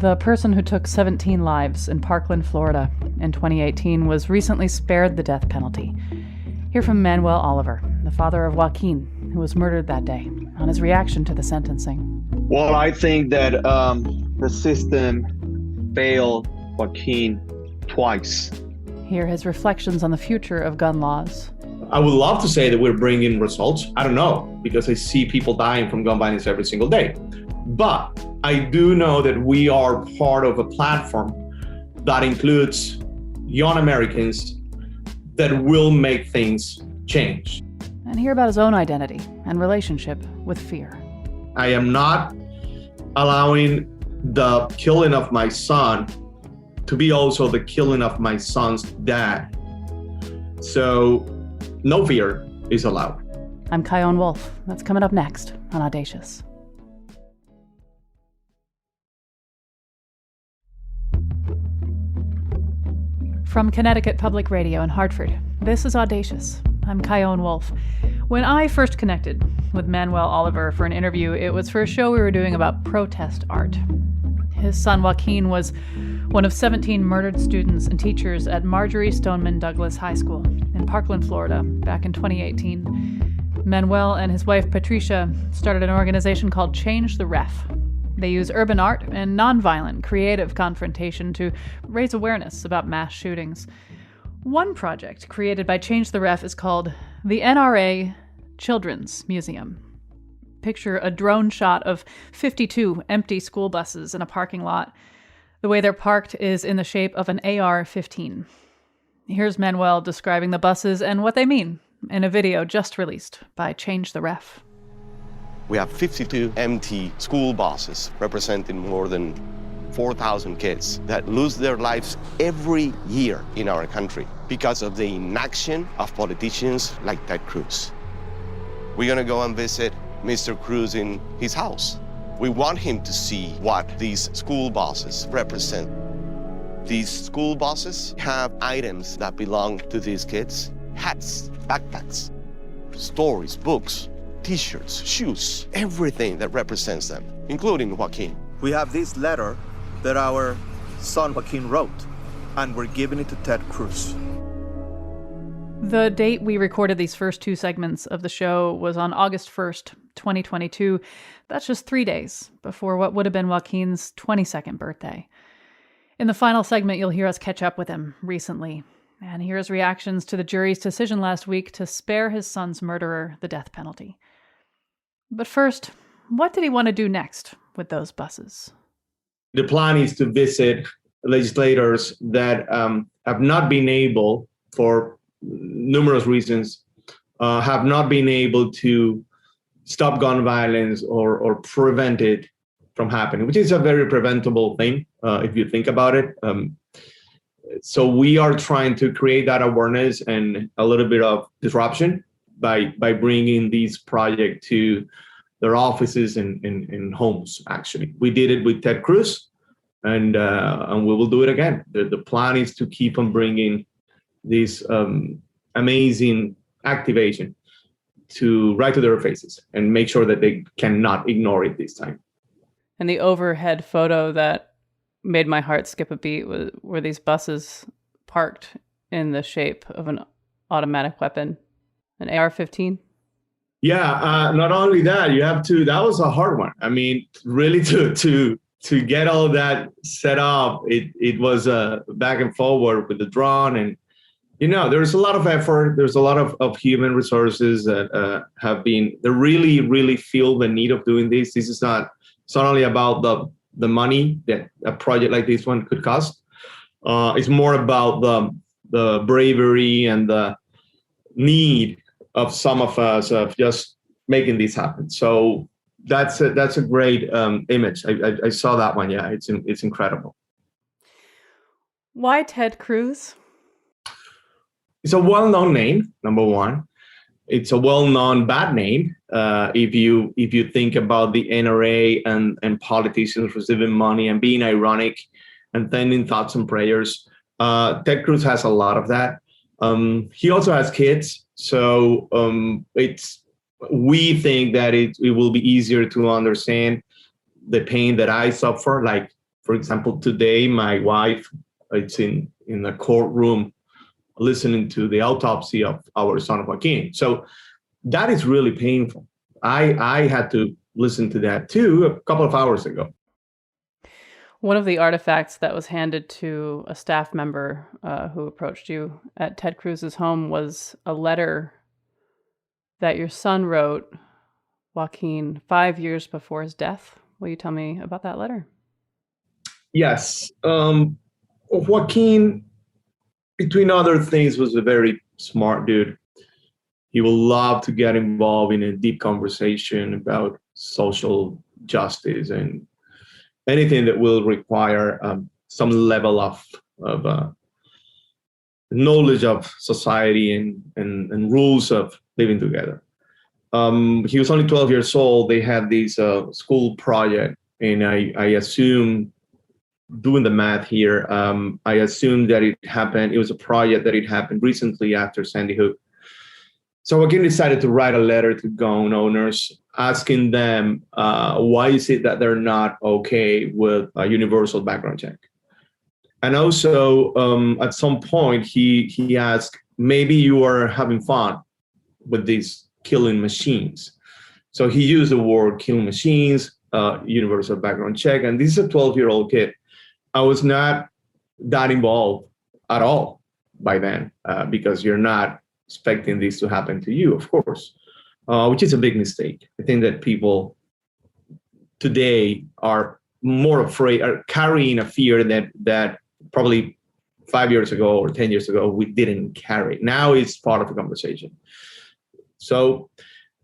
The person who took 17 lives in Parkland, Florida in 2018 was recently spared the death penalty. Hear from Manuel Oliver, the father of Joaquin, who was murdered that day, on his reaction to the sentencing. Well, I think that the system failed Joaquin twice. Hear his reflections on the future of gun laws. I would love to say that we're bringing results. I don't know, because I see people dying from gun violence every single day. But I do know that we are part of a platform that includes young Americans that will make things change. And hear about his own identity and relationship with fear. I am not allowing the killing of my son to be also the killing of my son's dad. So no fear is allowed. I'm Chion Wolf. That's coming up next on Audacious. From Connecticut Public Radio in Hartford, this is Audacious. I'm Chion Wolf. When I first connected with Manuel Oliver for an interview, it was for a show we were doing about protest art. His son Joaquin was one of 17 murdered students and teachers at Marjorie Stoneman Douglas High School in Parkland, Florida, back in 2018. Manuel and his wife Patricia started an organization called Change the Ref. They use urban art and nonviolent, creative confrontation to raise awareness about mass shootings. One project created by Change the Ref is called the NRA Children's Museum. Picture a drone shot of 52 empty school buses in a parking lot. The way they're parked is in the shape of an AR-15. Here's Manuel describing the buses and what they mean in a video just released by Change the Ref. We have 52 empty school buses representing more than 4,000 kids that lose their lives every year in our country because of the inaction of politicians like Ted Cruz. We're gonna go and visit Mr. Cruz in his house. We want him to see what these school buses represent. These school buses have items that belong to these kids: hats, backpacks, stories, books, t-shirts, shoes, everything that represents them, including Joaquin. We have this letter that our son Joaquin wrote, and we're giving it to Ted Cruz. The date we recorded these first two segments of the show was on August 1st, 2022. That's just 3 days before what would have been Joaquin's 22nd birthday. In the final segment, you'll hear us catch up with him recently and hear his reactions to the jury's decision last week to spare his son's murderer the death penalty. But first, what did he want to do next with those buses? The plan is to visit legislators that have not been able, for numerous reasons, have not been able to stop gun violence or prevent it from happening, which is a very preventable thing if you think about it. So we are trying to create that awareness and a little bit of disruption by bringing these projects to their offices and homes, actually. We did it with Ted Cruz, and we will do it again. The plan is to keep on bringing this amazing activation right to their faces and make sure that they cannot ignore it this time. And the overhead photo that made my heart skip a beat were these buses parked in the shape of an automatic weapon, an AR-15. Yeah, not only that, that was a hard one. I mean, really to get all that set up, it was back and forward with the drone, and there's a lot of effort. There's a lot of human resources that they really, really feel the need of doing this. This is it's not only about the money that a project like this one could cost. It's more about the bravery and the need of some of us of just making this happen. So that's a great image. I saw that one. Yeah, it's incredible. Why Ted Cruz? It's a well-known name, number one. It's a well-known bad name. If you think about the NRA and politicians receiving money and being ironic and sending thoughts and prayers, Ted Cruz has a lot of that. He also has kids, so we think that it will be easier to understand the pain that I suffer. Like For example, today, my wife, it's in the courtroom listening to the autopsy of our son Joaquin. So that is really painful. I had to listen to that too a couple of hours ago. One of the artifacts that was handed to a staff member who approached you at Ted Cruz's home was a letter that your son wrote, Joaquin, 5 years before his death. Will you tell me about that letter? Yes. Joaquin, between other things, was a very smart dude. He will love to get involved in a deep conversation about social justice and anything that will require some level of knowledge of society and rules of living together. He was only 12 years old. They had this school project, and I assume, doing the math here, I assume that it happened. It was a project that it happened recently after Sandy Hook. So Joaquin decided to write a letter to gun owners asking them why is it that they're not okay with a universal background check. And also, at some point, he asked, maybe you are having fun with these killing machines. So he used the word killing machines, universal background check. And this is a 12-year-old kid. I was not that involved at all by then because you're not expecting this to happen to you, of course, which is a big mistake. I think that people today are more afraid, are carrying a fear that probably 5 years ago or 10 years ago we didn't carry. Now it's part of the conversation. So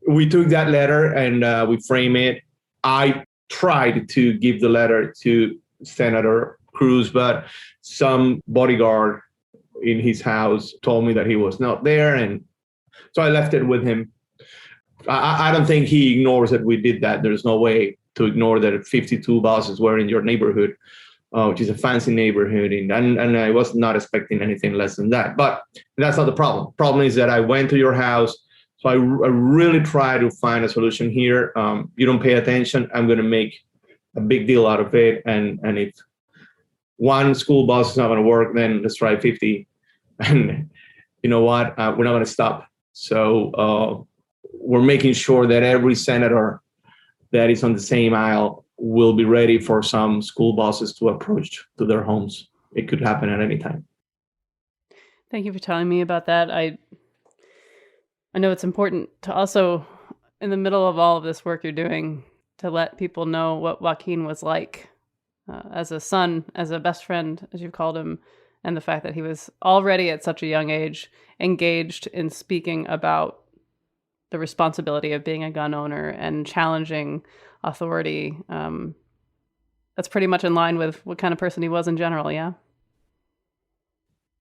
we took that letter and we frame it. I tried to give the letter to Senator Cruz, but some bodyguard in his house told me that he was not there, and so I left it with him. I don't think he ignores that we did that. There's no way to ignore that 52 buses were in your neighborhood, which is a fancy neighborhood, and I was not expecting anything less than that. But that's not the problem. Problem is that I went to your house, so I really try to find a solution here. You don't pay attention, I'm going to make a big deal out of it, and if one school bus is not going to work, then let's try 50. And you know what? We're not going to stop. So we're making sure that every senator that is on the same aisle will be ready for some school buses to approach to their homes. It could happen at any time. Thank you for telling me about that. I know it's important to also, in the middle of all of this work you're doing, to let people know what Joaquin was like as a son, as a best friend, as you've called him, and the fact that he was already at such a young age engaged in speaking about the responsibility of being a gun owner and challenging authority. That's pretty much in line with what kind of person he was in general, yeah?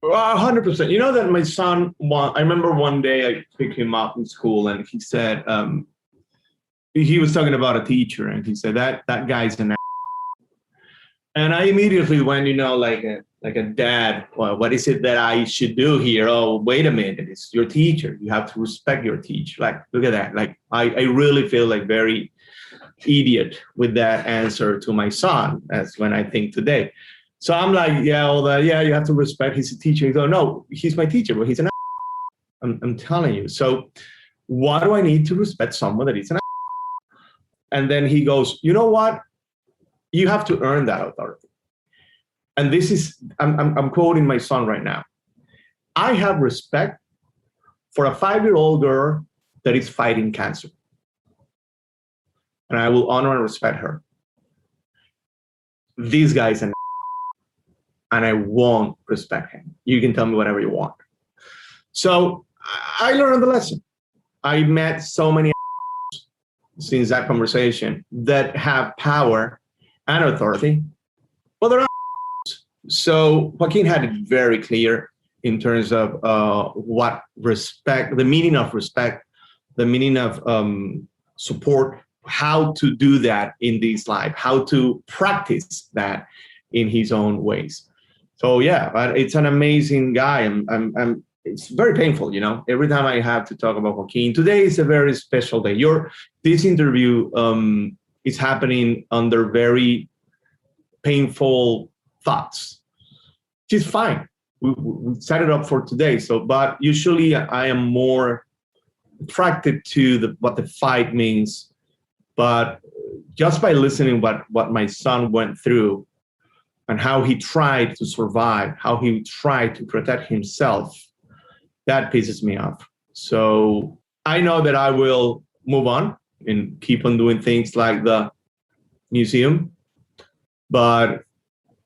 100%. You know that my son, I remember one day I picked him up in school and he said, he was talking about a teacher and he said, that guy's an and I immediately went, like a dad, well, what is it that I should do here? Oh, wait a minute, it's your teacher. You have to respect your teacher. Like, look at that. Like, I really feel like very idiot with that answer to my son. That's when I think today. So I'm like, you have to respect. He's a teacher. He goes, no, he's my teacher, but he's an I'm telling you. So why do I need to respect someone that is an And then he goes, you know what? You have to earn that authority. And this is, I'm quoting my son right now. I have respect for a 5-year-old girl that is fighting cancer. And I will honor and respect her. This guy's an and I won't respect him. You can tell me whatever you want. So I learned the lesson. I met so many since that conversation that have power and authority, but they're not. So Joaquin had it very clear in terms of what respect, the meaning of respect, the meaning of support, how to do that in this life, how to practice that in his own ways. So yeah, but it's an amazing guy. It's very painful, every time I have to talk about Joaquin. Today is a very special day. This interview is happening under very painful thoughts, which is fine. We set it up for today. But usually I am more attracted to what the fight means. But just by listening what my son went through and how he tried to survive, how he tried to protect himself, that pisses me off. So I know that I will move on and keep on doing things like the museum, but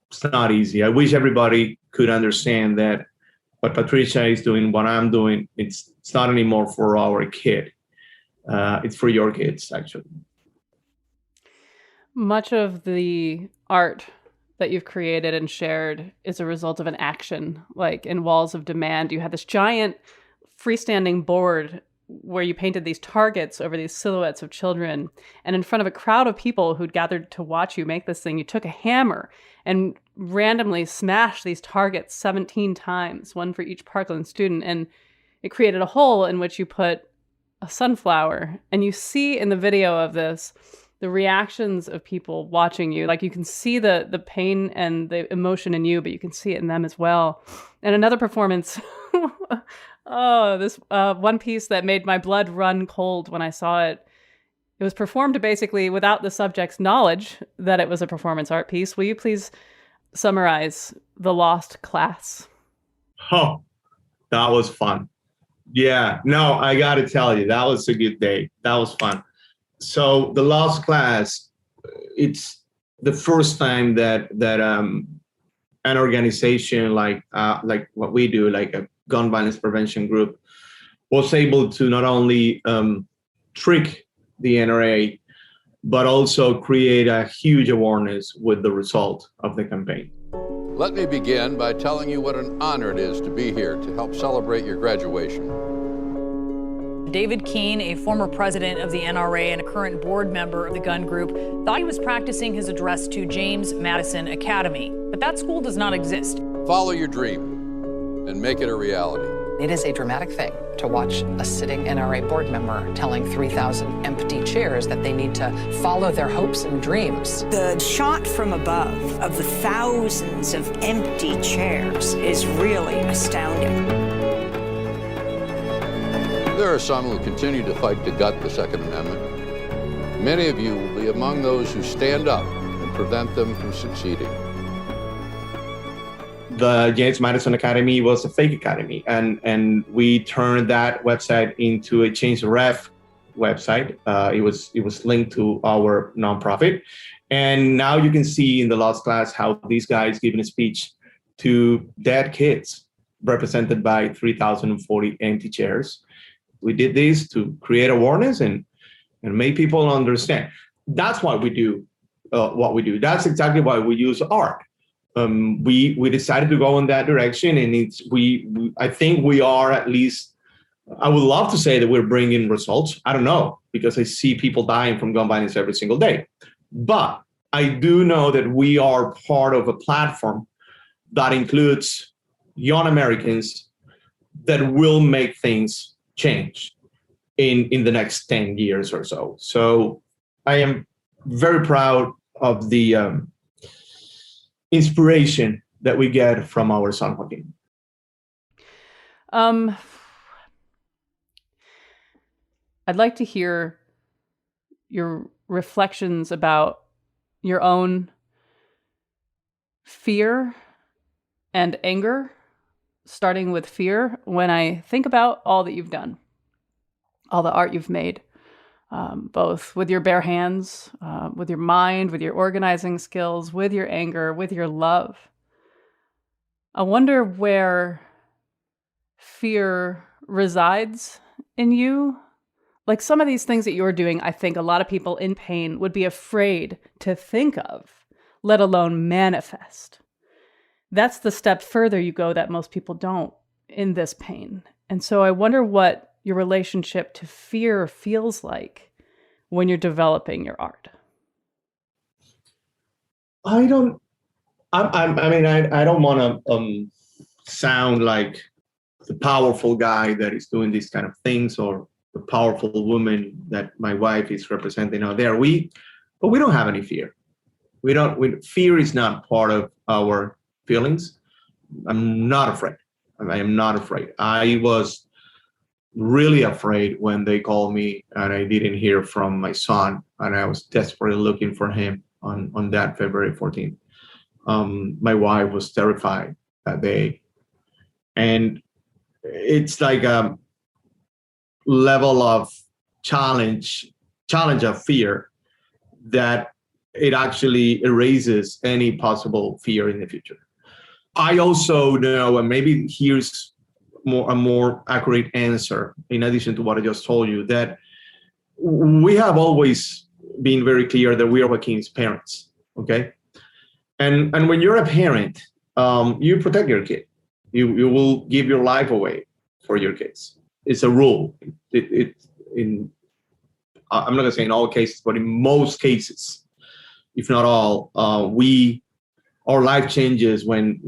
it's not easy. I wish everybody could understand that what Patricia is doing, what I'm doing, it's not anymore for our kid. It's for your kids, actually. Much of the art that you've created and shared is a result of an action. Like in Walls of Demand, you had this giant freestanding board where you painted these targets over these silhouettes of children. And in front of a crowd of people who'd gathered to watch you make this thing, you took a hammer and randomly smashed these targets 17 times, one for each Parkland student. And it created a hole in which you put a sunflower. And you see in the video of this, the reactions of people watching you. Like you can see the pain and the emotion in you, but you can see it in them as well. And another performance, this one piece that made my blood run cold when I saw it. It was performed basically without the subject's knowledge that it was a performance art piece. Will you please summarize The Lost Class? Oh, that was fun. Yeah, no, I got to tell you, that was a good day. That was fun. So The Lost Class, it's the first time that an organization like what we do, like a gun violence prevention group, was able to not only trick the NRA, but also create a huge awareness with the result of the campaign. Let me begin by telling you what an honor it is to be here to help celebrate your graduation. David Keene, a former president of the NRA and a current board member of the gun group, thought he was practicing his address to James Madison Academy. But that school does not exist. Follow your dream and make it a reality. It is a dramatic thing to watch a sitting NRA board member telling 3,000 empty chairs that they need to follow their hopes and dreams. The shot from above of the thousands of empty chairs is really astounding. There are some who continue to fight to gut the Second Amendment. Many of you will be among those who stand up and prevent them from succeeding. The James Madison Academy was a fake academy, and we turned that website into a Change the Ref website. It was linked to our nonprofit, and now you can see in The Lost Class how these guys giving a speech to dead kids, represented by 3,040 empty chairs. We did this to create awareness and make people understand. That's why we do what we do. That's exactly why we use art. We decided to go in that direction, and I think we are, at least, I would love to say that we're bringing results. I don't know, because I see people dying from gun violence every single day. But I do know that we are part of a platform that includes young Americans that will make things change in the next 10 years or so. So I am very proud of the inspiration that we get from our son Joaquin. I'd like to hear your reflections about your own fear and anger, starting with fear. When I think about all that you've done, all the art you've made, both with your bare hands, with your mind, with your organizing skills, with your anger, with your love, I wonder where fear resides in you. Like some of these things that you're doing, I think a lot of people in pain would be afraid to think of, let alone manifest. That's the step further you go that most people don't in this pain. And so I wonder what your relationship to fear feels like when you're developing your art. I don't want to sound like the powerful guy that is doing these kind of things, or the powerful woman that my wife is representing out there. But we don't have any fear. Fear is not part of our feelings. I'm not afraid. I am not afraid. I was really afraid when they called me and I didn't hear from my son, and I was desperately looking for him on that February 14th. My wife was terrified that day. And it's like a level of challenge of fear that it actually erases any possible fear in the future. I also know, and maybe here's a more accurate answer, in addition to what I just told you, that we have always been very clear that we are Joaquin's parents, okay? And when you're a parent, you protect your kid. You will give your life away for your kids. It's a rule. I'm not gonna say in all cases, but in most cases, if not all, our life changes when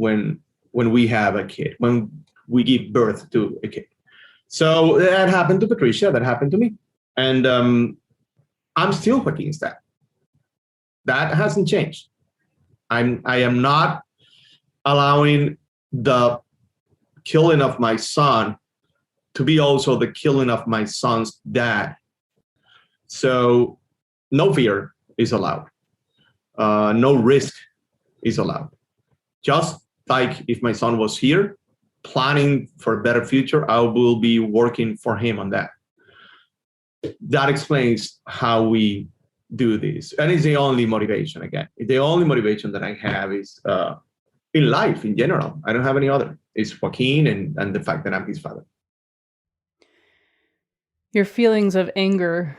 we have a kid, when we give birth to a kid. So that happened to Patricia, that happened to me. And I'm still Joaquin's dad. That hasn't changed. I am not allowing the killing of my son to be also the killing of my son's dad. So no fear is allowed. No risk is allowed. Just like if my son was here, planning for a better future, I will be working for him on that. That explains how we do this. And it's the only motivation, again. The only motivation that I have is in life in general. I don't have any other. It's Joaquin and the fact that I'm his father. Your feelings of anger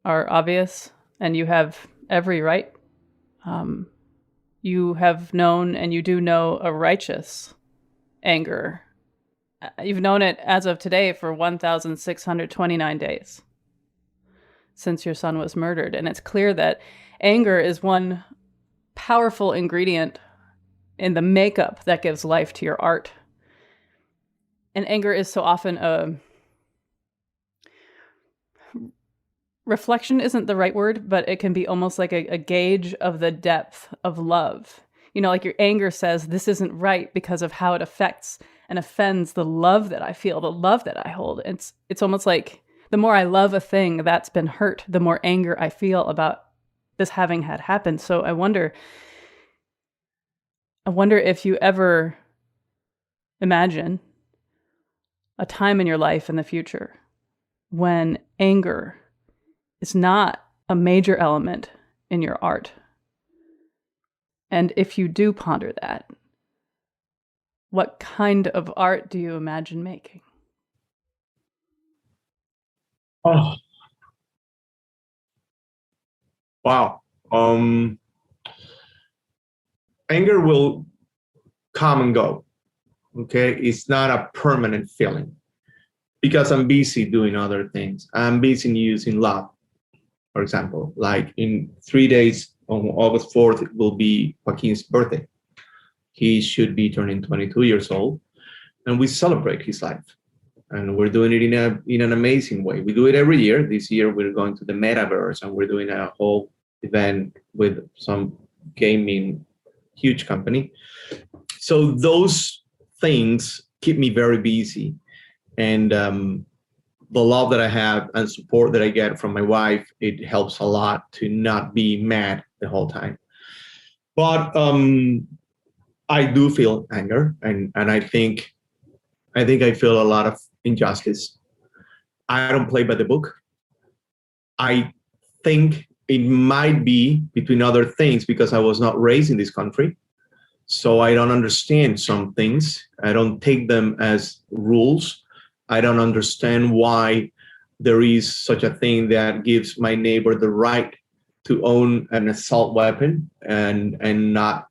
are obvious, and you have every right. You have known, and you do know, a righteous anger. You've known it as of today for 1,629 days since your son was murdered. And it's clear that anger is one powerful ingredient in the makeup that gives life to your art. And anger is so often a reflection isn't the right word, but it can be almost like a gauge of the depth of love. You know, like your anger says, this isn't right because of how it affects and offends the love that I feel, the love that I hold. It's almost like the more I love a thing that's been hurt, the more anger I feel about this having had happened. So I wonder if you ever imagine a time in your life in the future when anger is not a major element in your art. And if you do ponder that, what kind of art do you imagine making? Oh, wow. Anger will come and go. Okay, it's not a permanent feeling because I'm busy doing other things. I'm busy using love, for example. Like in 3 days, on August 4th, it will be Joaquin's birthday. He should be turning 22 years old, and we celebrate his life. And we're doing it in an amazing way. We do it every year. This year, we're going to the metaverse, and we're doing a whole event with some gaming huge company. So those things keep me very busy. And the love that I have and support that I get from my wife, it helps a lot to not be mad the whole time. But I do feel anger, and I think I feel a lot of injustice. I don't play by the book. I think it might be, between other things, because I was not raised in this country. So I don't understand some things. I don't take them as rules. I don't understand why there is such a thing that gives my neighbor the right to own an assault weapon and not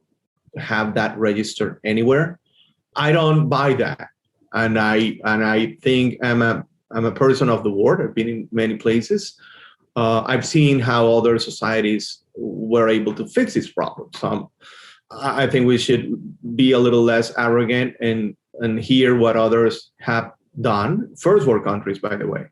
have that registered anywhere. I don't buy that. And I think I'm a person of the world. I've been in many places. I've seen how other societies were able to fix these problems. I think we should be a little less arrogant and hear what others have done, first world countries, by the way,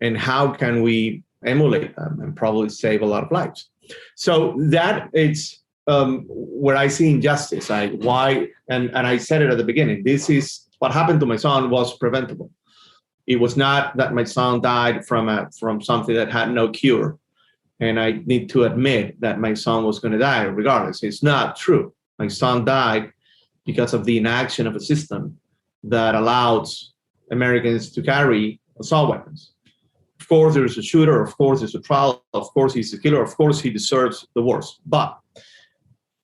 and how can we emulate them and probably save a lot of lives. So that it's where I see injustice. And I said it at the beginning. This is what happened to my son was preventable. It was not that my son died from something that had no cure. And I need to admit that my son was going to die regardless. It's not true. My son died because of the inaction of a system that allows Americans to carry assault weapons. Of course, there's a shooter. Of course, there's a trial. Of course, he's a killer. Of course, he deserves the worst. But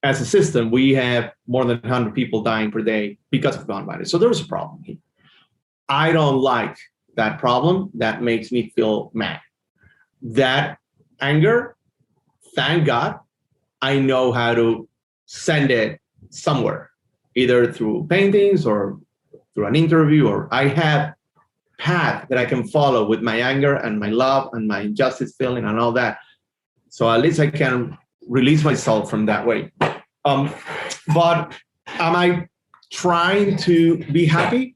as a system, we have more than 100 people dying per day because of gun violence. So there's a problem here. I don't like that problem. That makes me feel mad. That anger, thank God, I know how to send it somewhere, either through paintings or through an interview, or I have path that I can follow with my anger and my love and my injustice feeling and all that. So at least I can release myself from that way. But am I trying to be happy?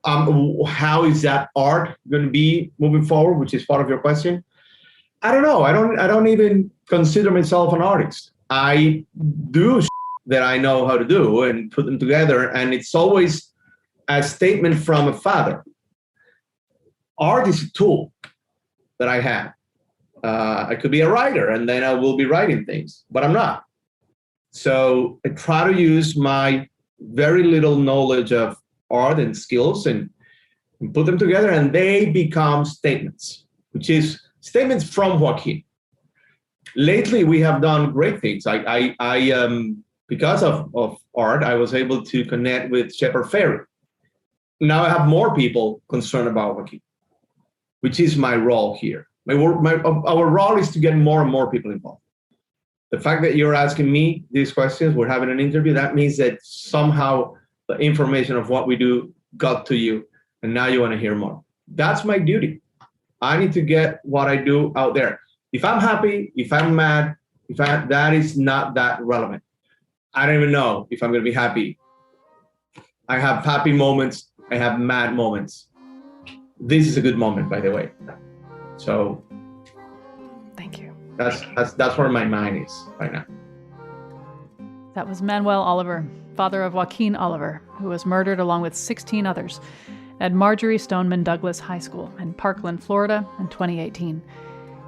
How is that art going to be moving forward, which is part of your question? I don't know. I don't even consider myself an artist. I do that I know how to do and put them together. And it's always a statement from a father. Art is a tool that I have. I could be a writer and then I will be writing things, but I'm not. So I try to use my very little knowledge of art and skills and put them together, and they become statements, which is statements from Joaquin. Lately, we have done great things. I because of art, I was able to connect with Shepard Fairey. Now I have more people concerned about Joaquin, which is my role here. Our role is to get more and more people involved. The fact that you're asking me these questions, we're having an interview, that means that somehow the information of what we do got to you, and now you want to hear more. That's my duty. I need to get what I do out there. If I'm happy, if I'm mad, that is not that relevant. I don't even know if I'm going to be happy. I have happy moments. I have mad moments. This is a good moment, by the way. So thank you. That's where my mind is right now. That was Manuel Oliver, father of Joaquin Oliver, who was murdered along with 16 others at Marjorie Stoneman Douglas High School in Parkland, Florida in 2018.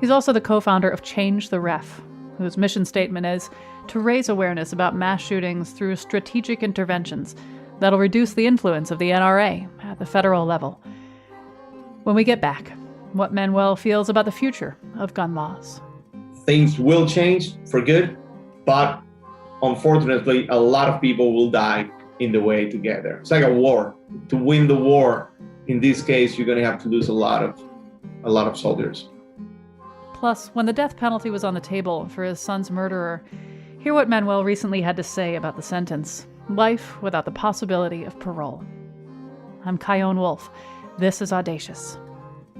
He's also the co-founder of Change the Ref, whose mission statement is to raise awareness about mass shootings through strategic interventions that'll reduce the influence of the NRA at the federal level. When we get back, what Manuel feels about the future of gun laws. Things will change for good, but unfortunately, a lot of people will die in the way to get there. It's like a war. To win the war, in this case, you're going to have to lose a lot of soldiers. Plus, when the death penalty was on the table for his son's murderer, hear what Manuel recently had to say about the sentence: life without the possibility of parole. I'm Catie Wolf. This is Audacious.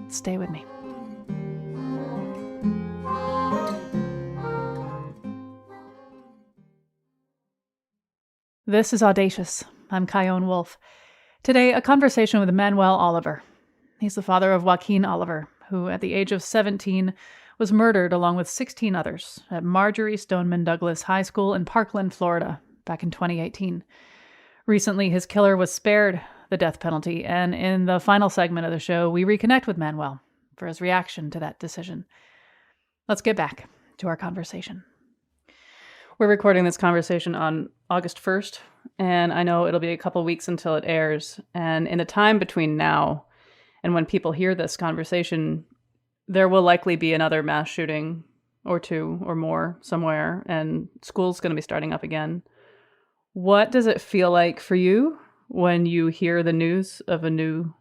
Stay with me. This is Audacious. I'm Catie Wolf. Today, a conversation with Manuel Oliver. He's the father of Joaquin Oliver, who at the age of 17 was murdered along with 16 others at Marjorie Stoneman Douglas High School in Parkland, Florida, back in 2018. Recently, his killer was spared the death penalty, and in the final segment of the show, we reconnect with Manuel for his reaction to that decision. Let's get back to our conversation. We're recording this conversation on August 1st, and I know it'll be a couple weeks until it airs. And in the time between now and when people hear this conversation, there will likely be another mass shooting or two or more somewhere, and school's going to be starting up again. What does it feel like for you when you hear the news of a new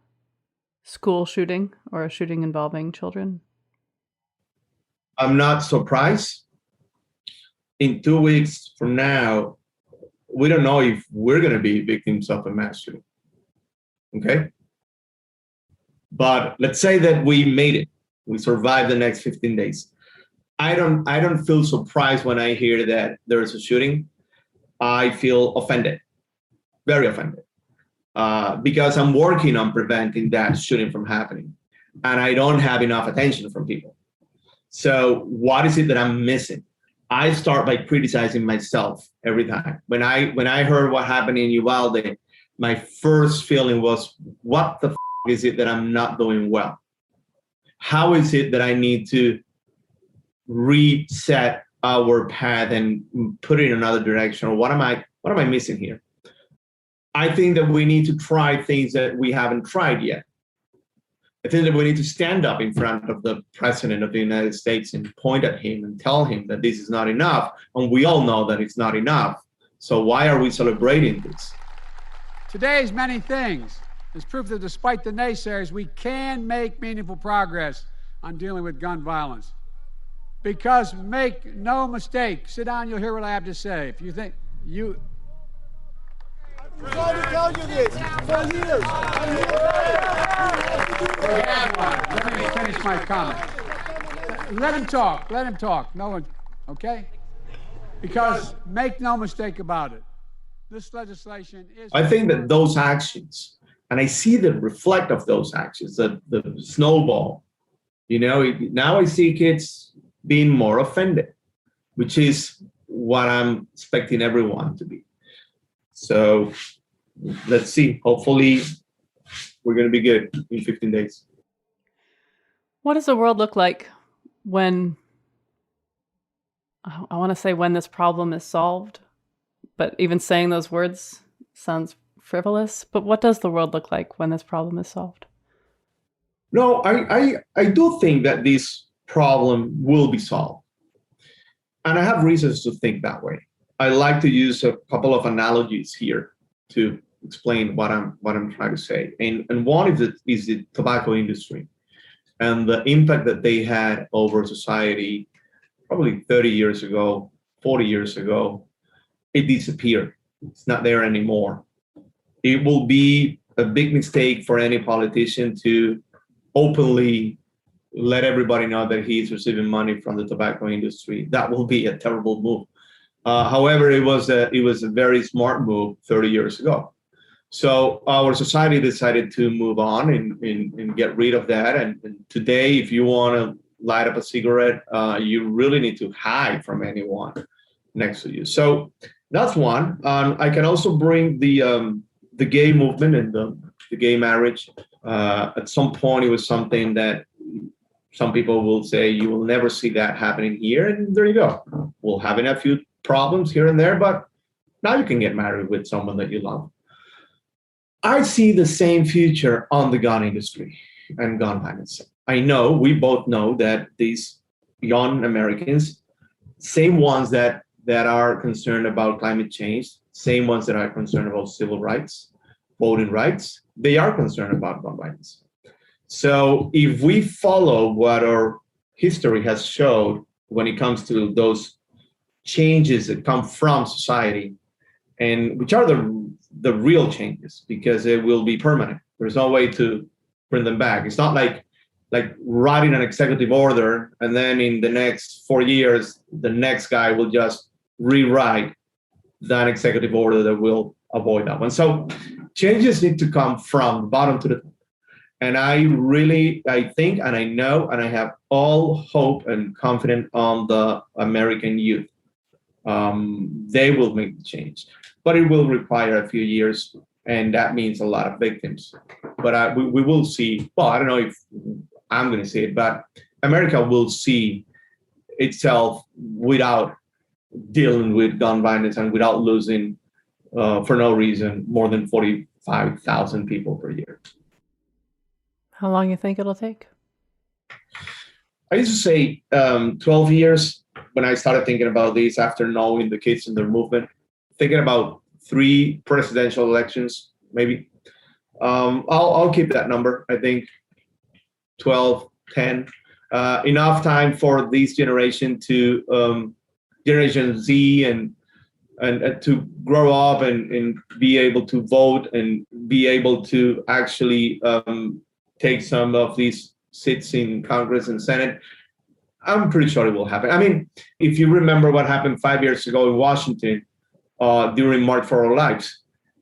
school shooting or a shooting involving children? I'm not surprised. In 2 weeks from now, we don't know if we're going to be victims of a mass shooting. Okay? But let's say that we made it. We survived the next 15 days. I don't feel surprised when I hear that there's a shooting. I feel offended, very offended, because I'm working on preventing that shooting from happening, and I don't have enough attention from people. So what is it that I'm missing? I start by criticizing myself every time. When I heard what happened in Uvalde, my first feeling was, what the is it that I'm not doing well? How is it that I need to reset our path and put it in another direction? Or what am I missing here? I think that we need to try things that we haven't tried yet. I think that we need to stand up in front of the president of the United States and point at him and tell him that this is not enough. And we all know that it's not enough. So why are we celebrating this? Today's many things is proof that despite the naysayers, we can make meaningful progress on dealing with gun violence. Because make no mistake, sit down, you'll hear what I have to say. If you think you... I'm trying to tell you this for years. Let me finish my comment. Let him talk. No one, okay? Because make no mistake about it, this legislation is... I think that those actions, and I see the reflect of those actions, the snowball, now I see kids being more offended, which is what I'm expecting everyone to be. So let's see. Hopefully, we're going to be good in 15 days. What does the world look like when, I want to say when this problem is solved, but even saying those words sounds frivolous. But what does the world look like when this problem is solved? No, I do think that this problem will be solved. And I have reasons to think that way. I like to use a couple of analogies here to explain what I'm trying to say. And one is the tobacco industry and the impact that they had over society probably 30 years ago, 40 years ago. It disappeared. It's not there anymore. It will be a big mistake for any politician to openly let everybody know that he's receiving money from the tobacco industry. That will be a terrible move. However, it was a very smart move 30 years ago. So our society decided to move on and get rid of that. And today, if you want to light up a cigarette, you really need to hide from anyone next to you. So that's one. I can also bring the gay movement and the gay marriage. At some point, it was something that some people will say you will never see that happening here, and there you go. We'll have a few problems here and there, but now you can get married with someone that you love. I see the same future on the gun industry and gun violence. I know, we both know that these young Americans, same ones that are concerned about climate change, same ones that are concerned about civil rights, voting rights, they are concerned about gun violence. So if we follow what our history has showed when it comes to those changes that come from society, and which are the real changes, because it will be permanent. There's no way to bring them back. It's not like writing an executive order and then in the next 4 years, the next guy will just rewrite that executive order that will avoid that one. So changes need to come from the bottom to the top. And I think, and I know, and I have all hope and confidence on the American youth. They will make the change, but it will require a few years, and that means a lot of victims. But we will see, well, I don't know if I'm going to see it, but America will see itself without dealing with gun violence and without losing, for no reason, more than 45,000 people per year. How long do you think it'll take? I used to say 12 years when I started thinking about this after knowing the kids and their movement, thinking about 3 presidential elections, maybe. I'll keep that number. I think 12, 10, enough time for this generation to Generation Z and to grow up and be able to vote and be able to actually take some of these seats in Congress and Senate. I'm pretty sure it will happen. I mean, if you remember what happened 5 years ago in Washington during March for Our Lives,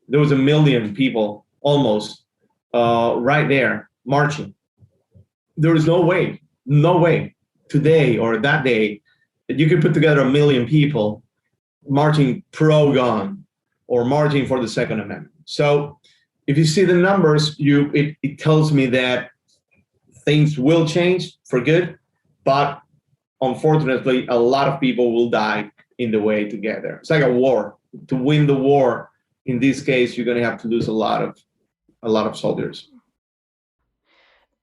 there was 1 million people almost right there marching. There is no way today or that day you could put together 1 million people marching pro-gun or marching for the Second Amendment. So if you see the numbers, it tells me that things will change for good, but unfortunately, a lot of people will die in the way together. It's like a war. To win the war, in this case, you're going to have to lose a lot of soldiers.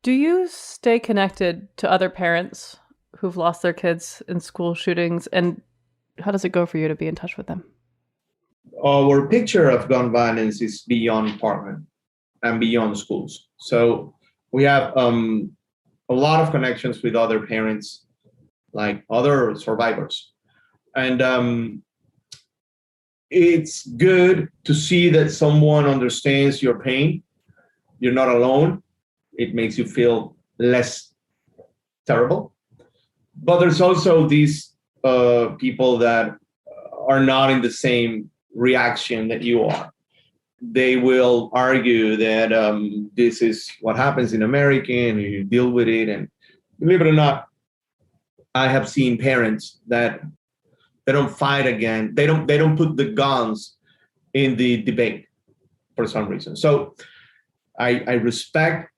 Do you stay connected to other parents who've lost their kids in school shootings? And how does it go for you to be in touch with them? Our picture of gun violence is beyond Parkland and beyond schools. So we have a lot of connections with other parents, like other survivors. And it's good to see that someone understands your pain. You're not alone. It makes you feel less terrible. But there's also these people that are not in the same reaction that you are. They will argue that this is what happens in America and you deal with it. And believe it or not, I have seen parents that they don't fight again. They don't put the guns in the debate for some reason. So I respect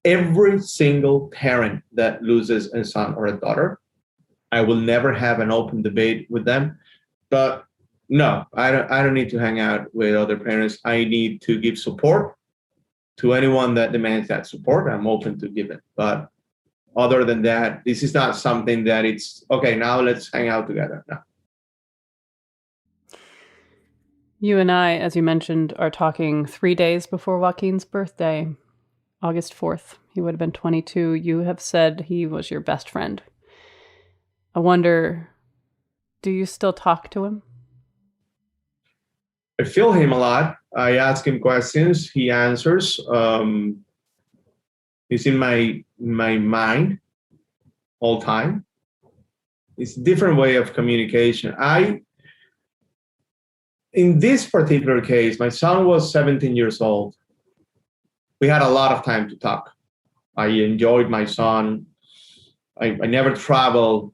every single parent that loses a son or a daughter. I will never have an open debate with them. But no, I don't need to hang out with other parents. I need to give support to anyone that demands that support. I'm open to give it. But other than that, this is not something that it's, okay, now let's hang out together. No. You and I, as you mentioned, are talking 3 days before Joaquin's birthday, August 4th. He would have been 22. You have said he was your best friend. I wonder, do you still talk to him? I feel him a lot. I ask him questions. He answers. He's in my mind all the time. It's a different way of communication. In this particular case, my son was 17 years old. We had a lot of time to talk. I enjoyed my son. I never traveled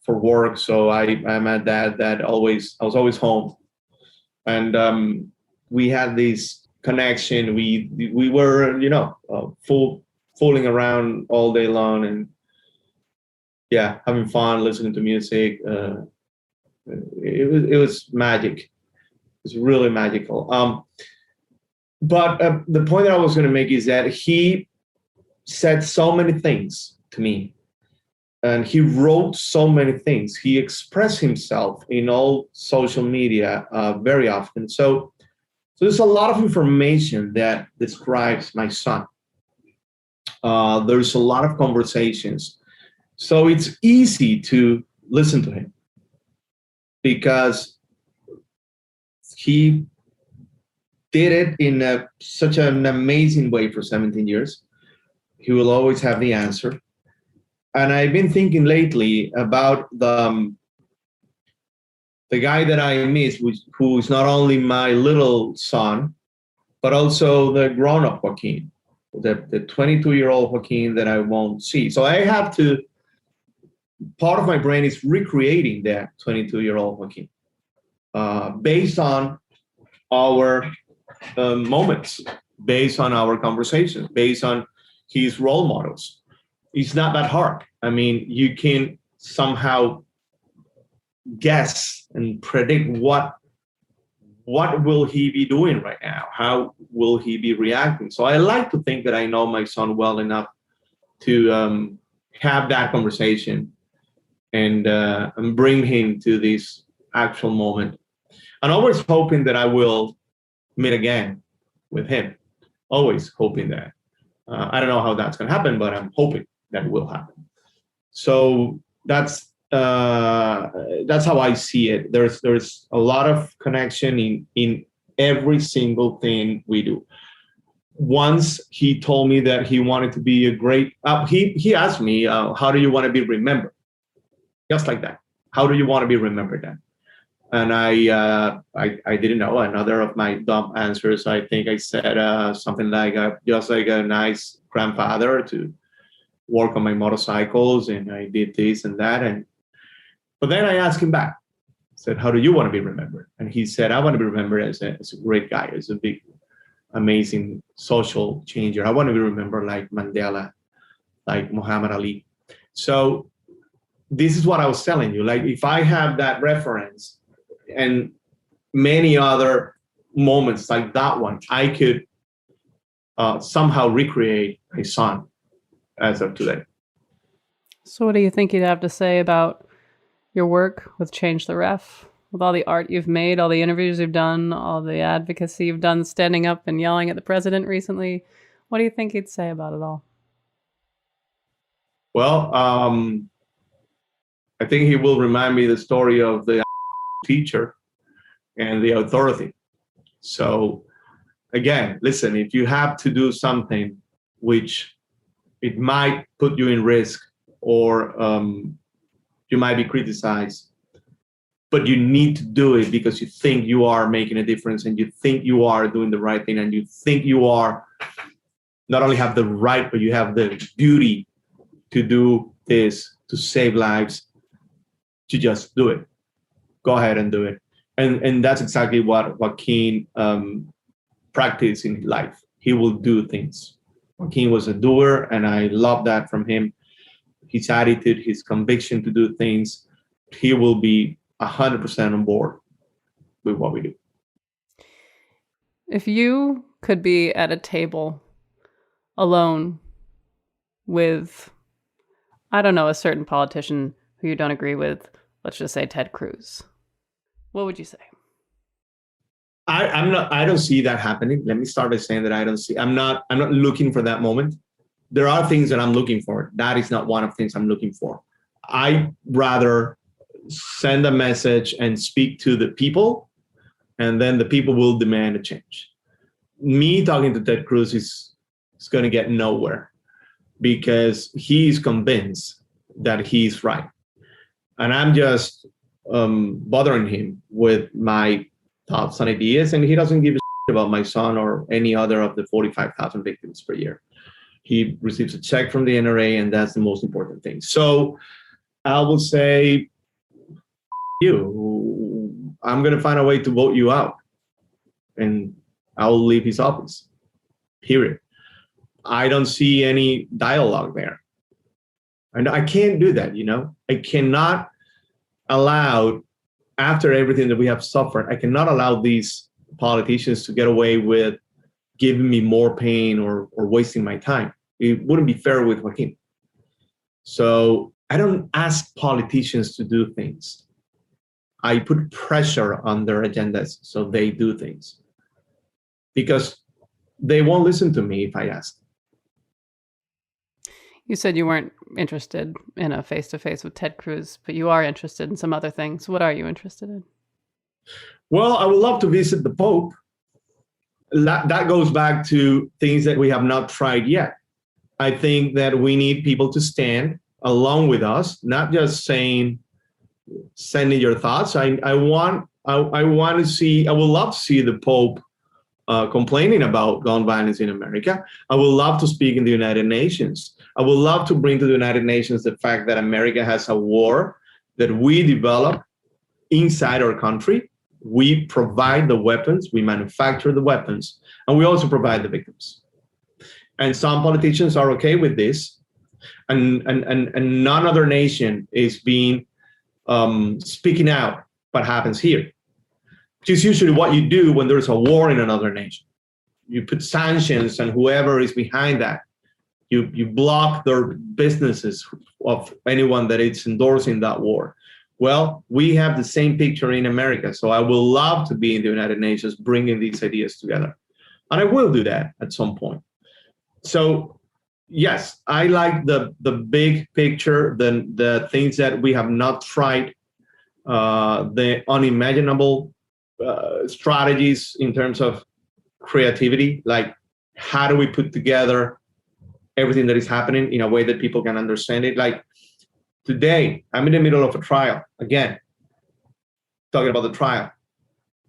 for work, so I'm a dad that I was always home. And we had this connection. We were, fooling around all day long and having fun, listening to music. It was magic. It was really magical. But the point that I was going to make is that he said so many things to me. And he wrote so many things. He expressed himself in all social media very often. So there's a lot of information that describes my son. There's a lot of conversations. So it's easy to listen to him because he did it in such an amazing way for 17 years. He will always have the answer. And I've been thinking lately about the guy that I miss, who is not only my little son, but also the grown-up Joaquin, the 22-year-old Joaquin that I won't see. So I have to, part of my brain is recreating that 22-year-old Joaquin based on our moments, based on our conversations, based on his role models. It's not that hard. I mean, you can somehow guess and predict what will he be doing right now? How will he be reacting? So I like to think that I know my son well enough to have that conversation and bring him to this actual moment. And always hoping that I will meet again with him. Always hoping that. I don't know how that's going to happen, but I'm hoping that will happen. So that's how I see it. There's a lot of connection in every single thing we do. Once he told me that he wanted to be a great. He asked me, "How do you want to be remembered?" Just like that. How do you want to be remembered then? And I didn't know. Another of my dumb answers. I think I said something like just like a nice grandfather to work on my motorcycles, and I did this and that. And But then I asked him back, said, how do you want to be remembered? And he said, I want to be remembered as a great guy, as a big, amazing social changer. I want to be remembered like Mandela, like Muhammad Ali. So this is what I was telling you. Like, if I have that reference and many other moments like that one, I could somehow recreate my son as of today. So what do you think you'd have to say about your work with Change the Ref, with all the art you've made, all the interviews you've done, all the advocacy you've done, standing up and yelling at the president recently? What do you think he'd say about it all? Well, I think he will remind me the story of the teacher and the authority. So again, listen, if you have to do something which it might put you in risk, or you might be criticized, but you need to do it because you think you are making a difference, and you think you are doing the right thing, and you think you are not only have the right, but you have the duty to do this, to save lives, to just do it. Go ahead and do it. And that's exactly what Joaquin practiced in life. He will do things. Joaquin was a doer, and I love that from him. His attitude, his conviction to do things, he will be 100% on board with what we do. If you could be at a table alone with, I don't know, a certain politician who you don't agree with, let's just say Ted Cruz, what would you say? I don't see that happening. Let me start by saying that I'm not looking for that moment. There are things that I'm looking for. That is not one of the things I'm looking for. I rather send a message and speak to the people, and then the people will demand a change. Me talking to Ted Cruz is going to get nowhere, because he's convinced that he's right. And I'm just bothering him with my thoughts and ideas, and he doesn't give a shit about my son or any other of the 45,000 victims per year. He receives a check from the NRA, and that's the most important thing. So I will say, I'm going to find a way to vote you out, and I will leave his office, period. I don't see any dialogue there. And I can't do that, I cannot allow, after everything that we have suffered, I cannot allow these politicians to get away with giving me more pain or wasting my time. It wouldn't be fair with Joaquin. So I don't ask politicians to do things. I put pressure on their agendas so they do things, because they won't listen to me if I ask. You said you weren't interested in a face-to-face with Ted Cruz, but you are interested in some other things. What are you interested in? Well, I would love to visit the Pope. That goes back to things that we have not tried yet. I think that we need people to stand along with us, not just sending your thoughts. I would love to see the Pope complaining about gun violence in America. I would love to speak in the United Nations. I would love to bring to the United Nations the fact that America has a war that we develop inside our country. We provide the weapons, we manufacture the weapons, and we also provide the victims. And some politicians are okay with this, and none other nation is being speaking out what happens here, which is usually what you do when there's a war in another nation. You put sanctions, and whoever is behind that, you block their businesses of anyone that is endorsing that war. Well, we have the same picture in America, so I will love to be in the United Nations bringing these ideas together. And I will do that at some point. So, yes, I like the big picture, the things that we have not tried, the unimaginable strategies in terms of creativity, like how do we put together everything that is happening in a way that people can understand it. Like today, I'm in the middle of a trial, again, talking about the trial.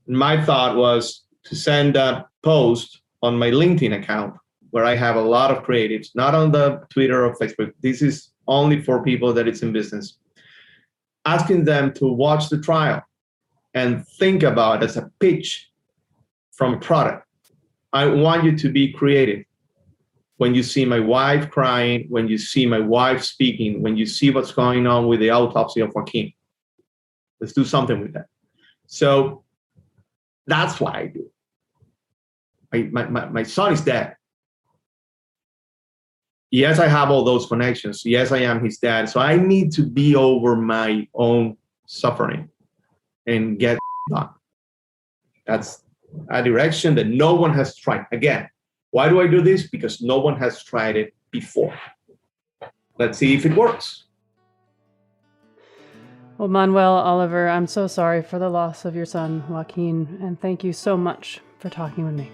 My thought was to send a post on my LinkedIn account where I have a lot of creatives, not on the Twitter or Facebook. This is only for people that it's in business. asking them to watch the trial and think about it as a pitch from a product. I want you to be creative. When you see my wife crying, when you see my wife speaking, when you see what's going on with the autopsy of Joaquin, let's do something with that. So that's what I do. My son is dead. Yes, I have all those connections. Yes, I am his dad. So I need to be over my own suffering and get done. That's a direction that no one has tried. Again, why do I do this? Because no one has tried it before. Let's see if it works. Well, Manuel Oliver, I'm so sorry for the loss of your son, Joaquin, and thank you so much for talking with me.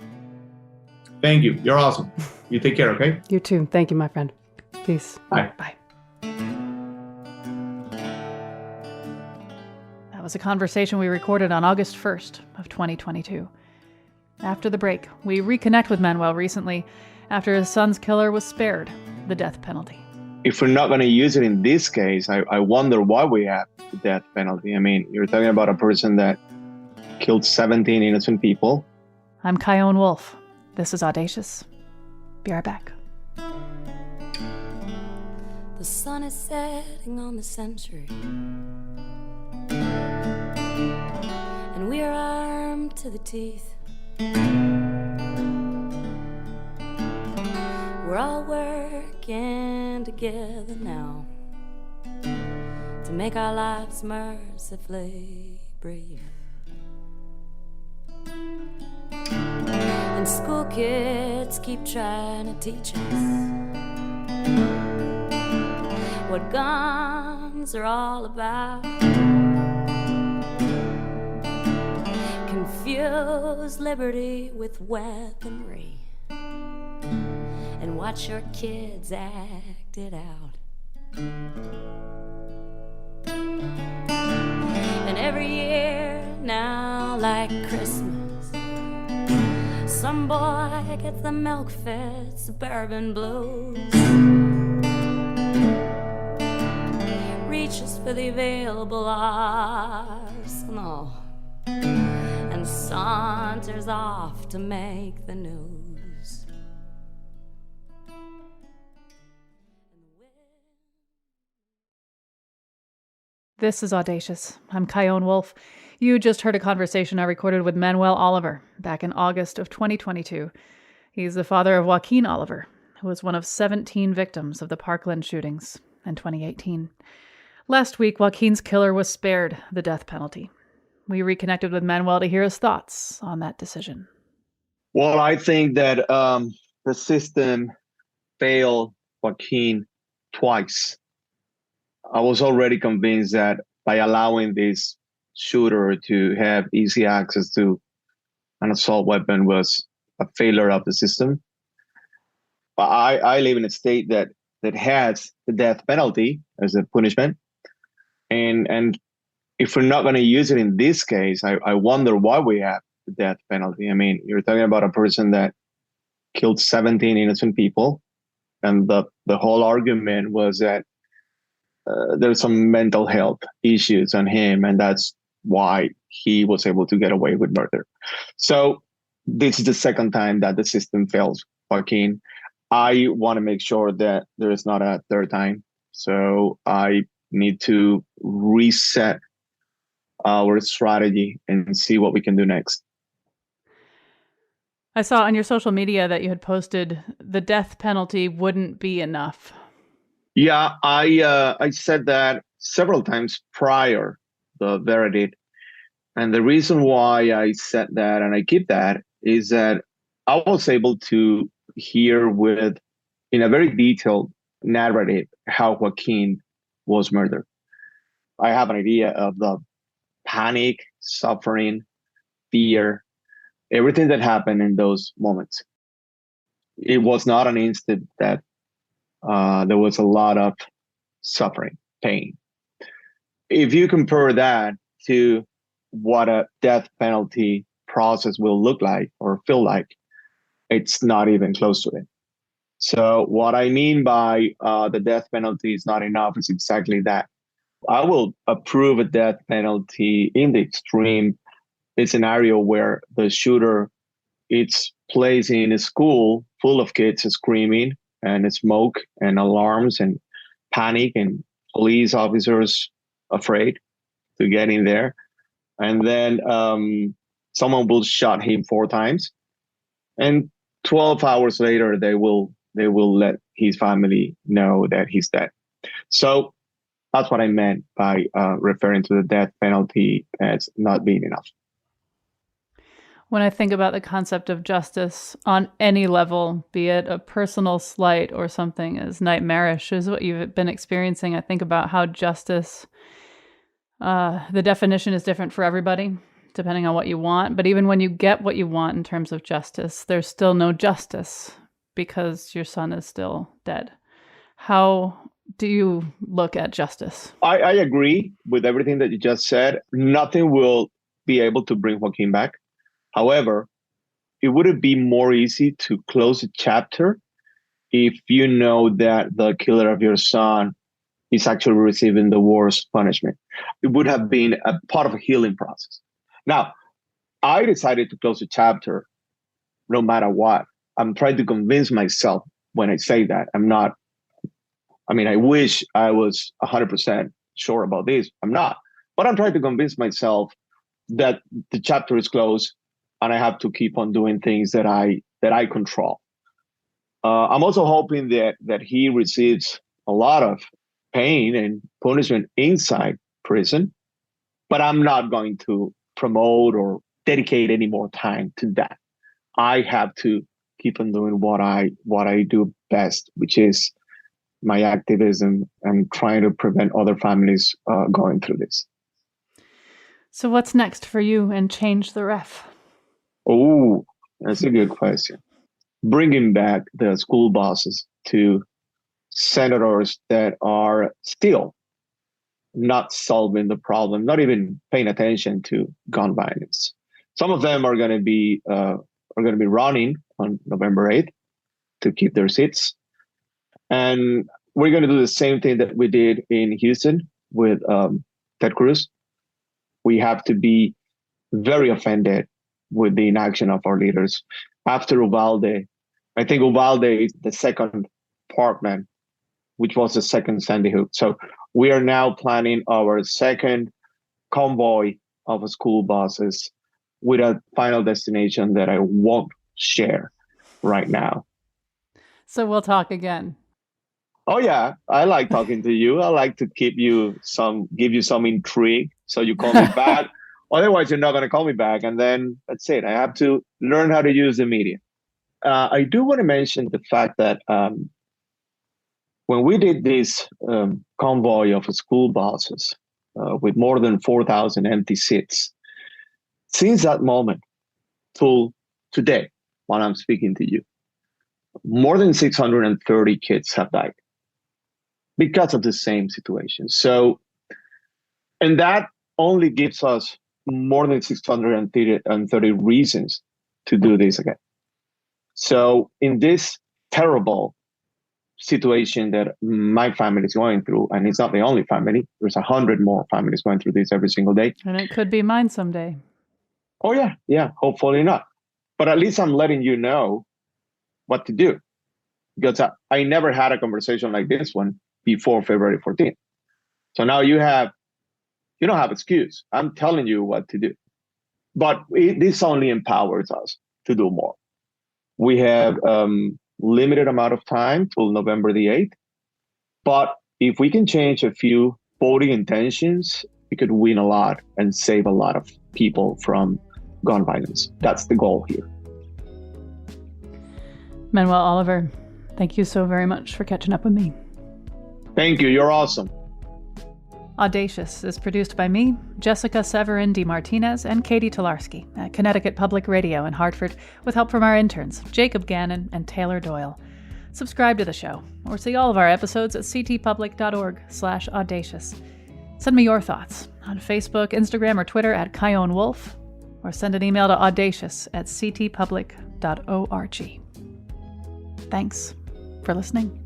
Thank you. You're awesome. You take care, okay? You too. Thank you, my friend. Peace. Bye. Bye. That was a conversation we recorded on August 1st of 2022. After the break, we reconnect with Manuel recently after his son's killer was spared the death penalty. If we're not going to use it in this case, I wonder why we have the death penalty. I mean, you're talking about a person that killed 17 innocent people. I'm Catie Wolf. This is Audacious. Be right back. The sun is setting on the century, and we are armed to the teeth. We're all working together now to make our lives mercifully brief. And school kids keep trying to teach us what guns are all about. Confuse liberty with weaponry and watch your kids act it out. And every year now, like Christmas, some boy gets the milk-fed suburban blues, reaches for the available arsenal, and saunters off to make the news. This is Audacious. I'm Catie Wolf. You just heard a conversation I recorded with Manuel Oliver back in August of 2022. He's the father of Joaquin Oliver, who was one of 17 victims of the Parkland shootings in 2018. Last week, Joaquin's killer was spared the death penalty. We reconnected with Manuel to hear his thoughts on that decision. Well, I think that the system failed Joaquin twice. I was already convinced that by allowing this shooter to have easy access to an assault weapon was a failure of the system. I live in a state that has the death penalty as a punishment. And if we're not going to use it in this case, I wonder why we have the death penalty. I mean, you're talking about a person that killed 17 innocent people. And the whole argument was that there's some mental health issues on him, and that's why he was able to get away with murder. So this is the second time that the system fails Joaquin. I want to make sure that there is not a third time. So I need to reset our strategy and see what we can do next. I saw on your social media that you had posted the death penalty wouldn't be enough. Yeah, I said that several times prior the verdict. And the reason why I said that, and I keep that, is that I was able to hear in a very detailed narrative, how Joaquin was murdered. I have an idea of the panic, suffering, fear, everything that happened in those moments. It was not an instant that there was a lot of suffering, pain. If you compare that to what a death penalty process will look like or feel like, it's not even close to it. So what I mean by the death penalty is not enough is exactly that. I will approve a death penalty in the extreme scenario where the shooter it's placed in a school full of kids screaming and smoke and alarms and panic and police officers afraid to get in there. And then someone will shot him 4 times. And 12 hours later, they will let his family know that he's dead. So that's what I meant by referring to the death penalty as not being enough. When I think about the concept of justice on any level, be it a personal slight or something as nightmarish as what you've been experiencing, I think about how justice, the definition is different for everybody, depending on what you want. But even when you get what you want in terms of justice, there's still no justice because your son is still dead. How do you look at justice? I agree with everything that you just said. Nothing will be able to bring Joaquin back. However, it would be more easy to close a chapter if you know that the killer of your son is actually receiving the worst punishment. It would have been a part of a healing process. Now, I decided to close a chapter no matter what. I'm trying to convince myself when I say that. I wish I was 100% sure about this. I'm not. But I'm trying to convince myself that the chapter is closed and I have to keep on doing things that I control. I'm also hoping that he receives a lot of pain and punishment inside prison, but I'm not going to promote or dedicate any more time to that. I have to keep on doing what I do best, which is my activism and trying to prevent other families going through this. So what's next for you and Change the Ref? Oh, that's a good question. Bringing back the school buses to senators that are still not solving the problem, not even paying attention to gun violence. Some of them are going to be running on November 8th to keep their seats, and we're going to do the same thing that we did in Houston with Ted Cruz. We have to be very offended with the inaction of our leaders. After Uvalde, I think Uvalde is the second Parkland, which was the second Sandy Hook. So we are now planning our second convoy of school buses with a final destination that I won't share right now. So we'll talk again. Oh yeah, I like talking to you. I like to give you some intrigue, so you call me back. Otherwise, you're not going to call me back, and then that's it. I have to learn how to use the media. I do want to mention the fact that when we did this convoy of school buses with more than 4,000 empty seats, since that moment till today, while I'm speaking to you, more than 630 kids have died because of the same situation. So, and that only gives us more than 630 reasons to do this again. So in this terrible situation that my family is going through, and it's not the only family, there's 100 more families going through this every single day. And it could be mine someday. Oh yeah, hopefully not. But at least I'm letting you know what to do. Because I never had a conversation like this one before February 14th. So now you don't have excuse. I'm telling you what to do. But this only empowers us to do more. We have limited amount of time till November the 8th. But if we can change a few voting intentions, we could win a lot and save a lot of people from gun violence. That's the goal here. Manuel Oliver, thank you so very much for catching up with me. Thank you. You're awesome. Audacious is produced by me, Jessica Severin de Martinez, and Catie Talarski at Connecticut Public Radio in Hartford, with help from our interns, Jacob Gannon and Taylor Doyle. Subscribe to the show, or see all of our episodes at ctpublic.org/audacious. Send me your thoughts on Facebook, Instagram, or Twitter at Catie Wolf, or send an email to audacious@ctpublic.org. Thanks for listening.